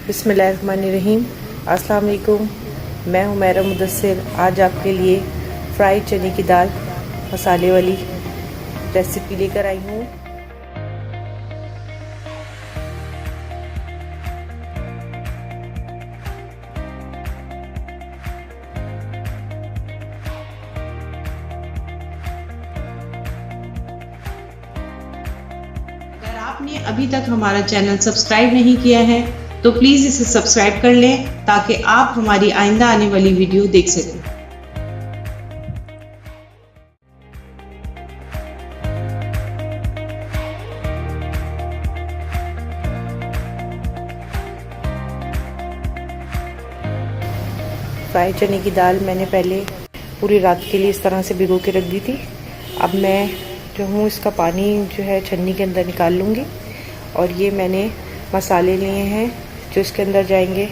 बिस्मिल्लाहिर्रहमानिर्रहीम। अस्सलाम वालेकुम। मैं हूँ मेरा मुदस्सिर। आज आपके लिए फ्राई चने की दाल मसाले वाली रेसिपी लेकर आई हूँ। अगर आपने अभी तक हमारा चैनल सब्सक्राइब नहीं किया है तो प्लीज इसे सब्सक्राइब कर लें ताकि आप हमारी आइंदा आने वाली वीडियो देख सकें। फ्राई चने की दाल मैंने पहले पूरी रात के लिए इस तरह से भिगो के रख दी थी। अब मैं जो हूँ इसका पानी जो है छन्नी के अंदर निकाल लूँगी। और ये मैंने मसाले लिए हैं जो इसके अंदर जाएंगे।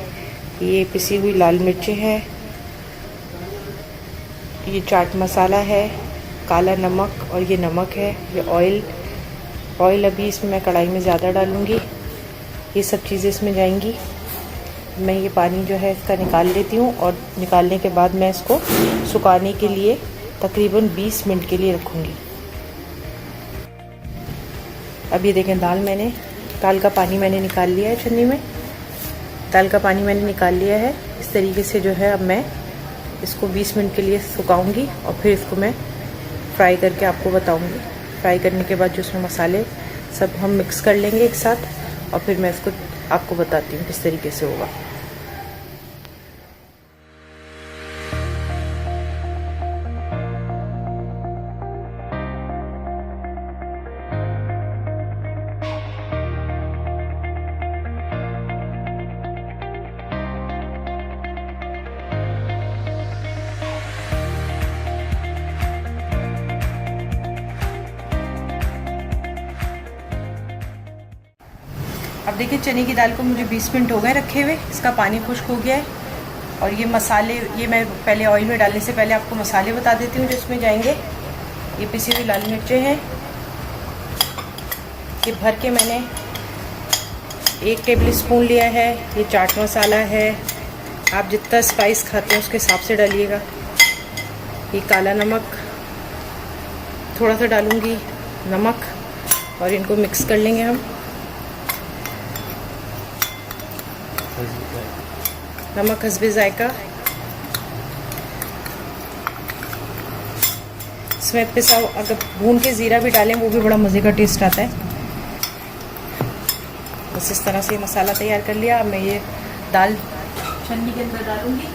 ये पिसी हुई लाल मिर्चें हैं, ये चाट मसाला है, काला नमक और ये नमक है, ये ऑयल अभी इसमें मैं कढ़ाई में ज़्यादा डालूँगी। ये सब चीज़ें इसमें जाएंगी। मैं ये पानी जो है इसका निकाल लेती हूँ और निकालने के बाद मैं इसको सुखाने के लिए तकरीबन 20 मिनट के लिए रखूँगी। अब ये देखें दाल का पानी मैंने निकाल लिया है छन्नी में। दाल का पानी मैंने निकाल लिया है। इस तरीके से जो है अब मैं इसको 20 मिनट के लिए सुखाऊंगी और फिर इसको मैं फ्राई करके आपको बताऊंगी। फ्राई करने के बाद जो उसमें मसाले सब हम मिक्स कर लेंगे एक साथ और फिर मैं इसको आपको बताती हूँ किस तरीके से होगा। अब देखिए चने की दाल को मुझे 20 मिनट हो गए रखे हुए। इसका पानी खुश्क हो गया है। और ये मसाले, ये मैं पहले ऑयल में डालने से पहले आपको मसाले बता देती हूँ जो इसमें जाएंगे। ये पिसी हुई लाल मिर्चें हैं, ये भर के मैंने 1 टेबल स्पून लिया है। ये चाट मसाला है, आप जितना स्पाइस खाते हैं उसके हिसाब से डालिएगा। ये काला नमक थोड़ा सा डालूँगी, नमक, और इनको मिक्स कर लेंगे हम। नमक हस्बे जायका। इसमें पिसा अगर भून के ज़ीरा भी डालें वो भी बड़ा मज़े का टेस्ट आता है। बस इस तरह से मसाला तैयार कर लिया। अब मैं ये दाल छन्नी के अंदर डालूंगी।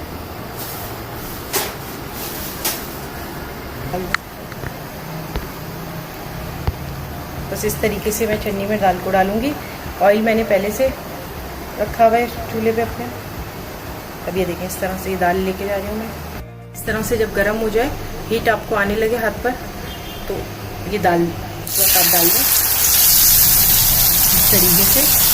बस इस तरीके से मैं छन्नी में दाल को डालूंगी। ऑयल मैंने पहले से रखा हुआ है चूल्हे पे अपने। अब ये देखें इस तरह से ये दाल लेके जा रही हूँ मैं। इस तरह से जब गर्म हो जाए, हीट आपको आने लगे हाथ पर, तो ये दाल बस आप डाल दें इस तरीके से।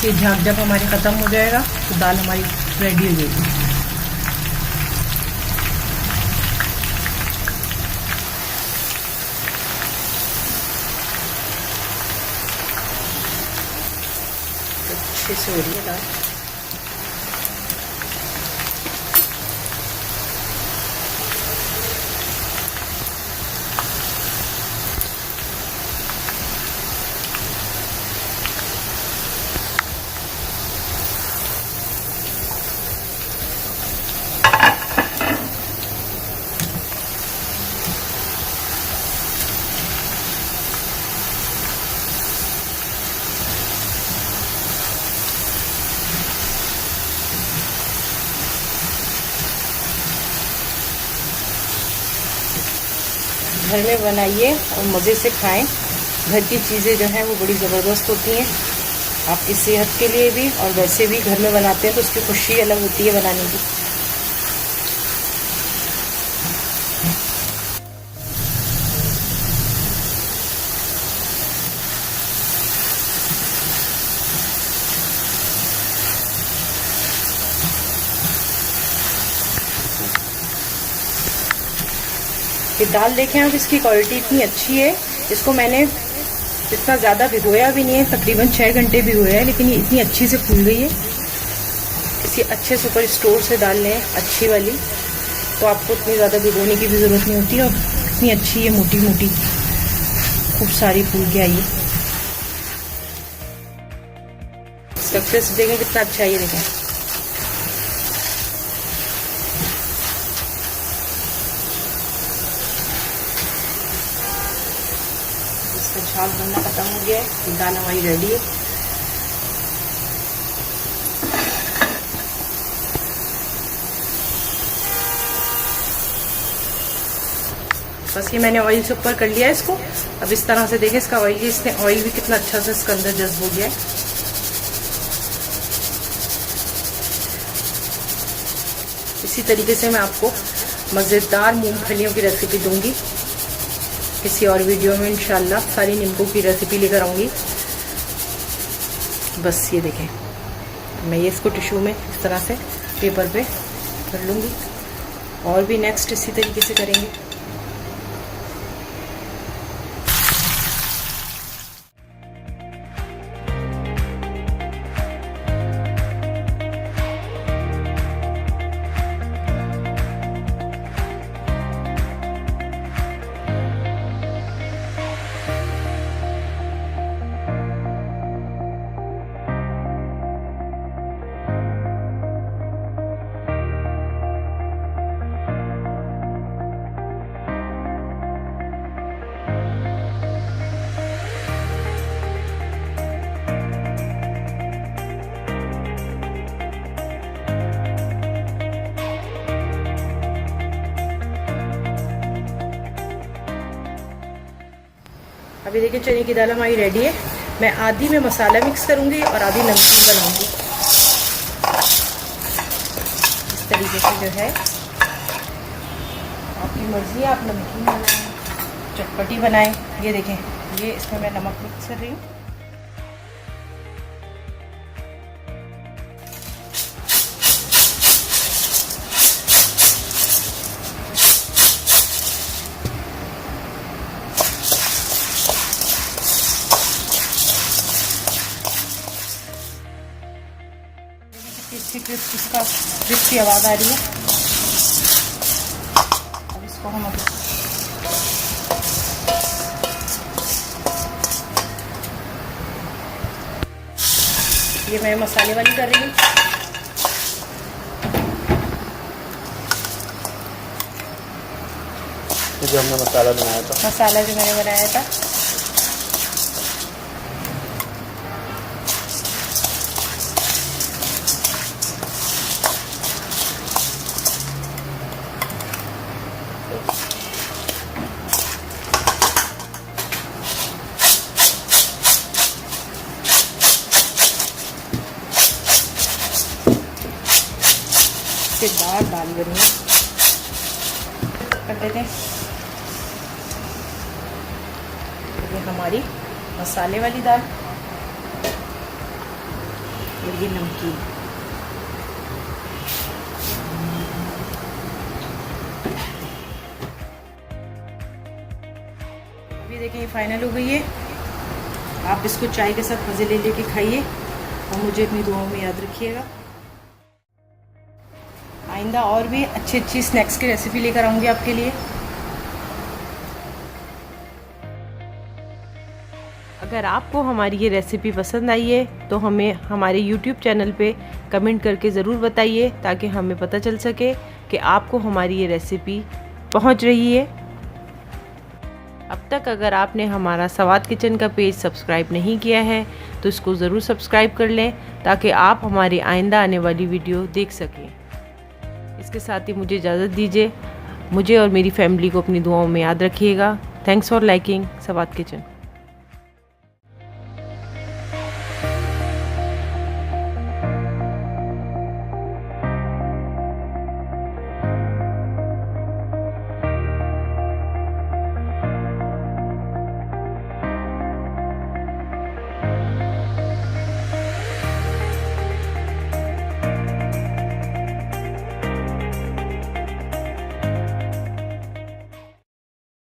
ये झाग जब हमारी ख़त्म हो जाएगा तो दाल हमारी रेडी हो जाएगी। अच्छे से हो रही है दाल। घर में बनाइए और मज़े से खाएं। घर की चीज़ें जो हैं वो बड़ी ज़बरदस्त होती हैं आपकी सेहत के लिए भी, और वैसे भी घर में बनाते हैं तो उसकी खुशी अलग होती है बनाने की। ये दाल देखें आप, इसकी क्वालिटी इतनी अच्छी है। इसको मैंने इतना ज़्यादा भिगोया भी नहीं है, तकरीबन 6 घंटे भिगोया है, लेकिन ये इतनी अच्छी से फूल गई है। किसी अच्छे सुपर स्टोर से दाल लें अच्छी वाली, तो आपको इतनी ज़्यादा भिगोने की भी ज़रूरत नहीं होती। और इतनी अच्छी है, मोटी मोटी खूब सारी फूल के आई है। स्ट्रक्चर से देखें कितना अच्छा है, ये देखें। इसका झाग बनना खत्म हो गया है, दाल हमारी रेडी है। बस ये मैंने ऑयल से ऊपर कर लिया है इसको। अब इस तरह से देखें, इसका ऑयल, इसने ऑयल भी कितना अच्छा से इसके अंदर जज्ब हो गया है। इसी तरीके से मैं आपको मज़ेदार मूंगफलियों की रेसिपी दूंगी किसी और वीडियो में इंशाल्लाह। सारी नींबू की रेसिपी लेकर आऊंगी। बस ये देखें, मैं ये इसको टिश्यू में इस तरह से पेपर पे कर लूँगी, और भी नेक्स्ट इसी तरीके से करेंगे। अभी देखिए चने की दाल हमारी रेडी है। मैं आधी में मसाला मिक्स करूंगी और आधी नमकीन बनाऊंगी। इस तरीके से जो है, आपकी मर्जी है, आप नमकीन बनाएं, चटपटी बनाएं। ये देखें, ये इसमें मैं नमक मिक्स कर रही हूँ। इसका क्रिस्पी आवाज़ आ रही है। अब इसको हम ये मैं मसाले वाली कर रही हूँ। जो हमने मसाला बनाया था, मसाला जो मैंने बनाया था, दाल बनी है, कर देते हैं। ये हमारी मसाले वाली दाल और ये नमकीन। अभी देखें ये फाइनल हो गई है। आप इसको चाय के साथ मज़े ले लेके खाइए और मुझे अपनी दुआओं में याद रखिएगा। आइंदा और भी अच्छी अच्छी स्नैक्स की रेसिपी लेकर आऊँगी आपके लिए। अगर आपको हमारी ये रेसिपी पसंद आई है तो हमें हमारे YouTube चैनल पे कमेंट करके ज़रूर बताइए, ताकि हमें पता चल सके कि आपको हमारी ये रेसिपी पहुंच रही है। अब तक अगर आपने हमारा सवाद किचन का पेज सब्सक्राइब नहीं किया है तो इसको ज़रूर सब्सक्राइब कर लें, ताकि आप हमारी आइंदा आने वाली वीडियो देख सकें। इसके साथ ही मुझे इजाज़त दीजिए। मुझे और मेरी फैमिली को अपनी दुआओं में याद रखिएगा। थैंक्स फॉर लाइकिंग सवाद किचन।